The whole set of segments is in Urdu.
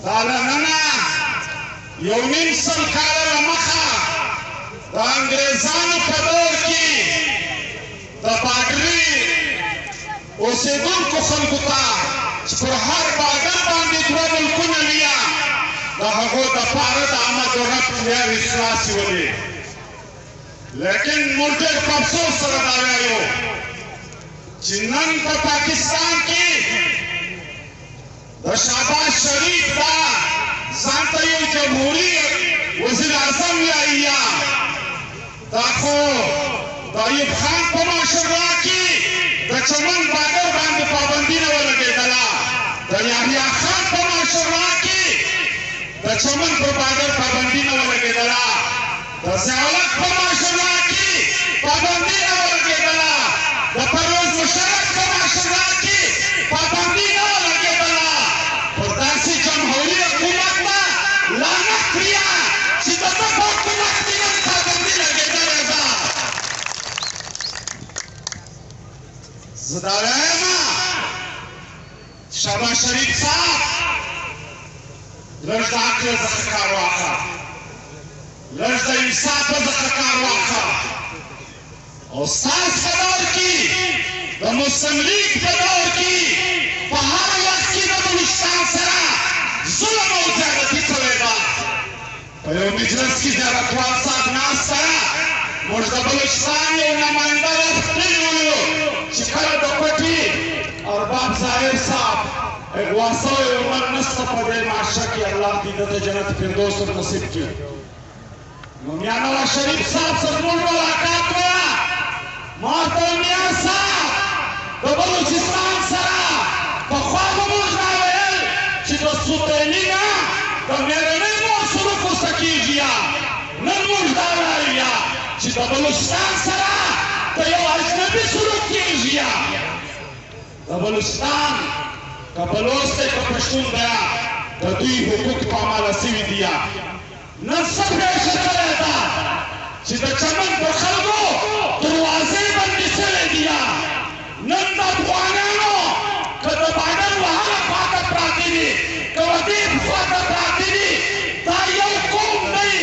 دالننا یو نیم سل کاله مخه د انګریزانو په دور کې د باډري اوسېدونکو خلکو ته چې پر هر باډر باندې دوه ملکونه وي د هغو دپاره د عامه دولت لارې خلاصې ولې لیکن موږ ډېر په افسوس سره دا وایو چې نن په پاکستان کې د شهباز شریف دا ځان ته یو جمهوري وزیر اعظم وایي دا خو د ایوب خان په مشرۍ کې د چمن باډر باندې پابندي نه ولګېدله د یحیی خان په مشرۍ کې د چمن پر باډر پابندي نه ولګېدله د ضیاءالحق په مشرۍ کې پابندي نه ولګېدله د پرویز مشرف په مشرۍ کې پابندي نه ولګېدله پر داسې جمهوري حکومت ته لعنت پرېږده چې د ده په حکومت کې نن پابندي لګېدلې ده زه دا وایم شهباز شریف صاحب لږ د عقل څخه کار واخله لږ د انصاف څخه کار واخله او ستاسو په دور کې د مسلم لیگ په دور کې په هر وخت کې د بلوچستان سره ظلم او زیادتي شوې ده په یو مجلس کې زیارتوال صاحب ناست ده موږ د بلوچستان یو نماینده راغلی وو چې کله د پټي ارباب ظاهر صاحب اغوا شوی عمر نشته په دې معاشه کې الله دې ته جنت فردوس نصیب کړي نو میاں نواز شریف صاحب سره موږ ملاقات وکړه ما ورته میاں صاحب د بلوچستان سره پخوا به موږ دا ویل چې د سوتیلي نه د مېرمنې مور سلوک ورته کېږي نن موږ دا وایو چې د بلوچستان سره د یو اجنبي سلوک کېږي د بلوچستان که بلوچ دی که پښتون دی د دوی حقوق پاماله سوي دي نن څه پېښه شوې ده چې د چمن په خلکو دروازې بندې شوې دي نن د افغانانو که د باډر وهله خواته پراته دي که ودې خواته پراته دي دا یو قوم دی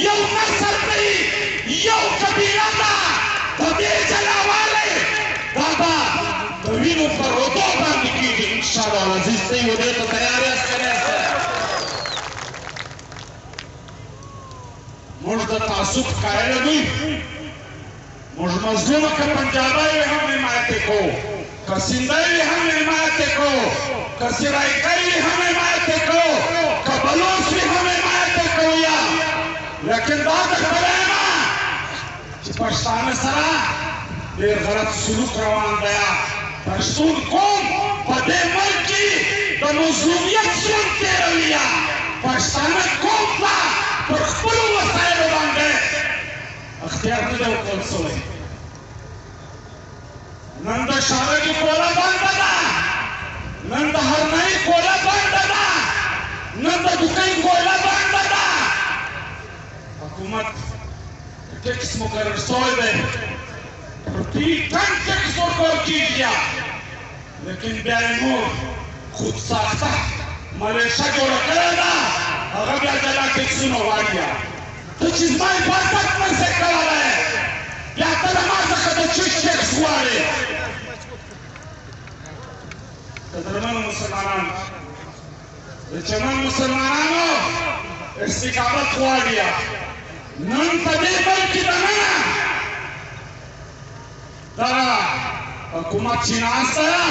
یو نسل دی یو قبیله ده د دې جلاوالی دا به د وینو په رودو باندې کېږي انشاءالله العزیز ته یې ودې ته تیار یاست که نه یاست موږ د تعصب قایل دوی موږ مظلومه که پنجابی وي هم حمایت یې کوو که سندی وي هم حمایت یې کوو که سرایکۍ وي هم حمایت یې کوو که بلوچ وي هم حمایت یې کوو لیکن دا د خبره یم چې پښتانه سره ډېر غلط سلوک روان دی پښتون قوم په دې ملک کې د مظلومیت ژوند تېروي پښتانه قوم ته پر خپلو وسایلو باندې اختیار نه دی ورکړل شوی نن د شارګي کوله بنده ده نن د هرنۍ کوله بنده ده نن د دوکۍ کوله بنده ده حکومت ټیکس مقرر شوی دی پرتی ټن ټیکس ورکول کېږي لیکن بیا یې نور خود ساخته ملیشه جوړه کړې ده هغه بیا جلا ټیکسونه غواړي ته چې زما حفاظت نشې کولی بیا ته له ما څخه د چیش ټیکس غواړې قدرمنو مسلمانانو د چمن مسلمانانو استقامت غواړي نن په دې ملک کې دننه دا حکومت چې ناسته ده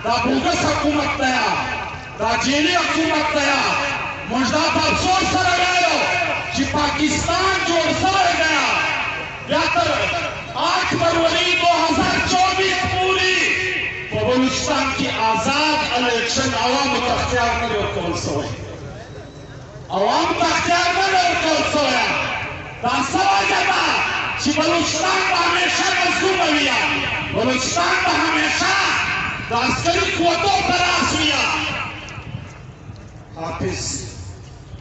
دا بوګس حکومت دی دا جیلي حکومت دی موږ دا په افسوس سره وایو چې پاکستان جوړ شوی دی بیا تر 8 فروری 2024 پورې په بلوچستان کې آزاد الیکشن عوامو ته اختیار نه دی ورکول شوی عوامو ته اختیار نه دی ورکول شوی دا څه وجه ده چې بلوچستان به همیشه مظلومه وي بلوچستان به همیشه د عسکري قوتو ته راس وي حافظ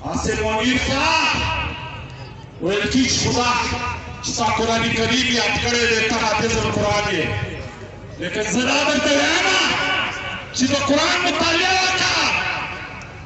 حاصل منیر صاحب ویل کېږي خدا چې تا قرآن کریم یاد کړی دی ته حافظ القرآن یې لیکن زه دا درته وایم چې د قرآن مطالعه وکړه